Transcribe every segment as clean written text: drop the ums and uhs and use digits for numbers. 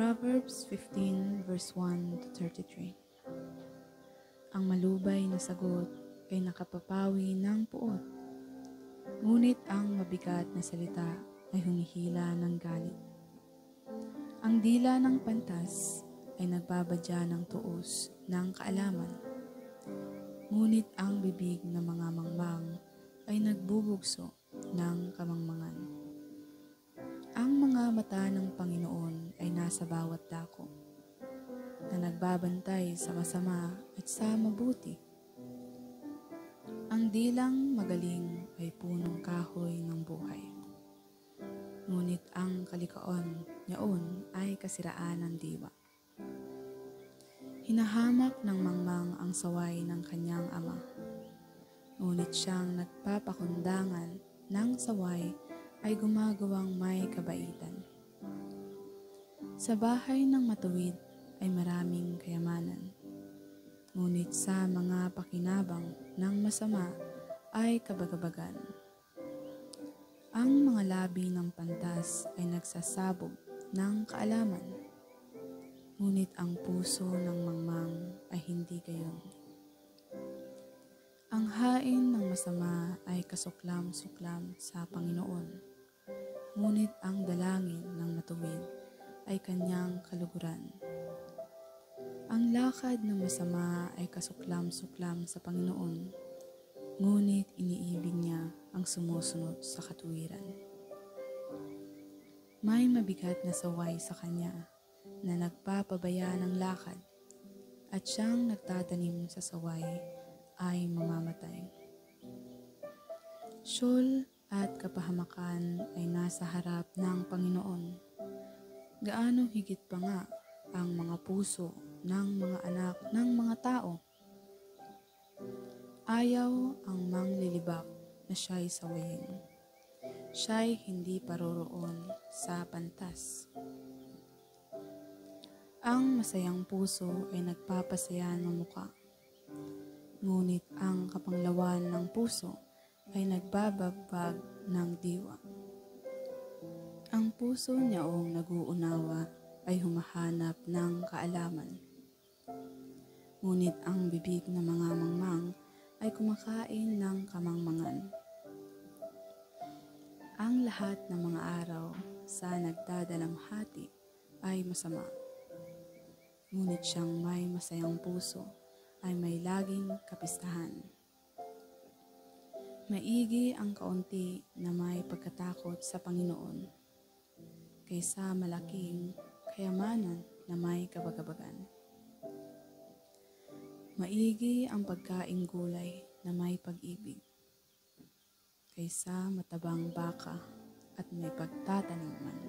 Proverbs 15 verse 1 to 33. Ang malubay na sagot ay nakapapawi ng puot, ngunit ang mabigat na salita ay humihila ng galit. Ang dila ng pantas ay nagbabadya ng tuos ng kaalaman, ngunit ang bibig ng mga mangmang ay nagbubugso ng kamangmangan. Ang mga mata ng Panginoon ay nasa bawat dako, na nagbabantay sa masama at sa mabuti. Ang dilang magaling ay punong kahoy ng buhay, ngunit ang kalikaon niyaon ay kasiraan ng diwa. Hinahamak ng mangmang ang saway ng kanyang ama, ngunit siyang nagpapakundangan ng saway ay gumagawang may kabaitan. Sa bahay ng matuwid ay maraming kayamanan, ngunit sa mga pakinabang ng masama ay kabagabagan. Ang mga labi ng pantas ay nagsasabog ng kaalaman, ngunit ang puso ng mangmang ay hindi gayon. Ang hain ng masama ay kasuklam-suklam sa Panginoon, ngunit ang dalangin ng matuwid ay kanyang kaluguran. Ang lakad ng masama ay kasuklam-suklam sa Panginoon, ngunit iniibig niya ang sumusunod sa katuwiran. May mabigat na saway sa kanya na nagpapabaya ng lakad, at siyang nagtatanim sa saway ay mamamatay. Siyol at kapahamakan ay nasa harap ng Panginoon. Gaano higit pa nga ang mga puso ng mga anak ng mga tao. Ayaw ang manglilibak na siya'y sawayin. Siya'y hindi paroroon sa pantas. Ang masayang puso ay nagpapasaya ng muka, ngunit ang kapanglawan ng puso ay nagbabagbag ng diwa. Ang puso niyaong nag-uunawa ay humahanap ng kaalaman, ngunit ang bibig ng mga mangmang ay kumakain ng kamangmangan. Ang lahat ng mga araw sa nagdadalamhati ay masama, ngunit siyang may masayang puso ay may laging kapistahan. Maigi ang kaunti na may pagkatakot sa Panginoon kaysa malaking kayamanan na may kabagabagan. Maigi ang pagkaing gulay na may pag-ibig kaysa matabang baka at may pagtataniman.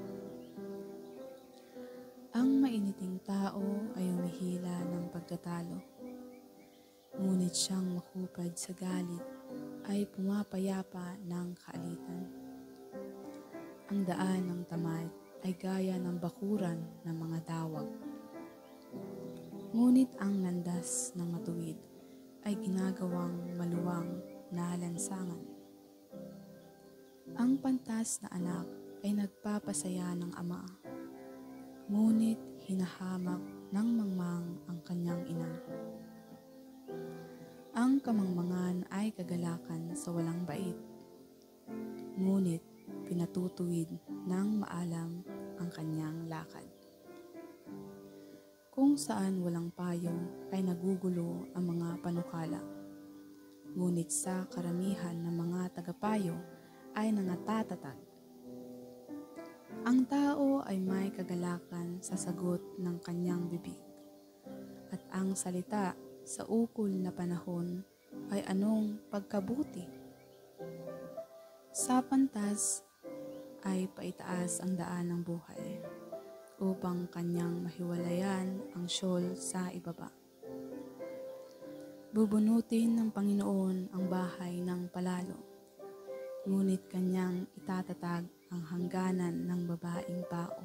Ang mainiting tao ay humihila ng pagtatalo, ngunit siyang makupad sa galit ay pumapayapa ng kaalitan. Ang daan ng tamad ay gaya ng bakuran ng mga dawag, ngunit ang landas ng matuwid ay ginagawang maluwang na lansangan. Ang pantas na anak ay nagpapasaya ng ama, ngunit hinahamak ng mangmang ang kanyang ina. Ang kamangmangan ay kagalakan sa walang bait, ngunit pinatutuwid ng maalam ang kanyang lakad. Kung saan walang payo ay nagugulo ang mga panukala, ngunit sa karamihan ng mga tagapayo ay nangatatag. Ang tao ay may kagalakan sa sagot ng kanyang bibig, at ang salita sa ukol na panahon ay anong pagkabuti. Sa pantas ay paitaas ang daan ng buhay, upang kanyang mahiwalayan ang siyol sa ibaba. Bubunutin ng Panginoon ang bahay ng palalo, ngunit kanyang itatatag ang hangganan ng babaeng pao.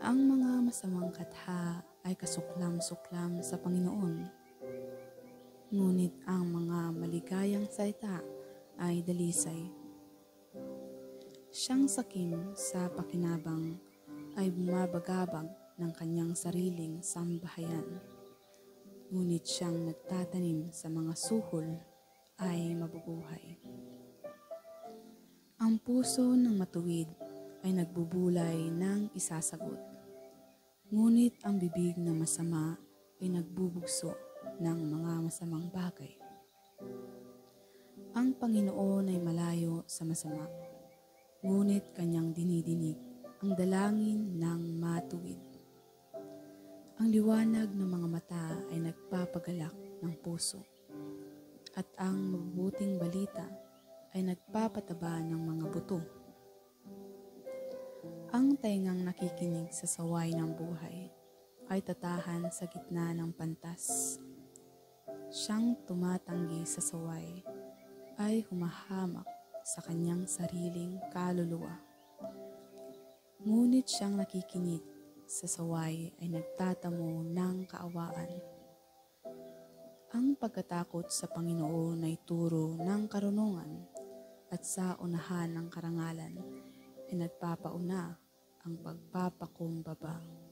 Ang mga masamang katha ay kasuklam-suklam sa Panginoon, ngunit ang mga maligayang salita ay dalisay. Siyang sakim sa pakinabang ay bumabagabag ng kanyang sariling sambahayan. Ngunit siyang nagtatanim sa mga suhol ay mabubuhay. Ang puso ng matuwid ay nagbubulay ng isasagot. Ngunit ang bibig na masama ay nagbubugso ng mga masamang bagay. Ang Panginoon ay malayo sa masama, ngunit kanyang dinidinig ang dalangin ng matuwid. Ang liwanag ng mga mata ay nagpapagalak ng puso, at ang mabubuting balita ay nagpapataba ng mga buto. Ang taingang nakikinig sa saway ng buhay ay tatahan sa gitna ng pantas. Siyang tumatanggi sa saway ay humahamak sa kanyang sariling kaluluwa. Ngunit siyang nakikinig sa saway ay nagtatamo ng kaawaan. Ang pagkatakot sa Panginoon ay turo ng karunungan, at sa unahan ng karangalan ay nagpapauna ang pagpapakumbaba.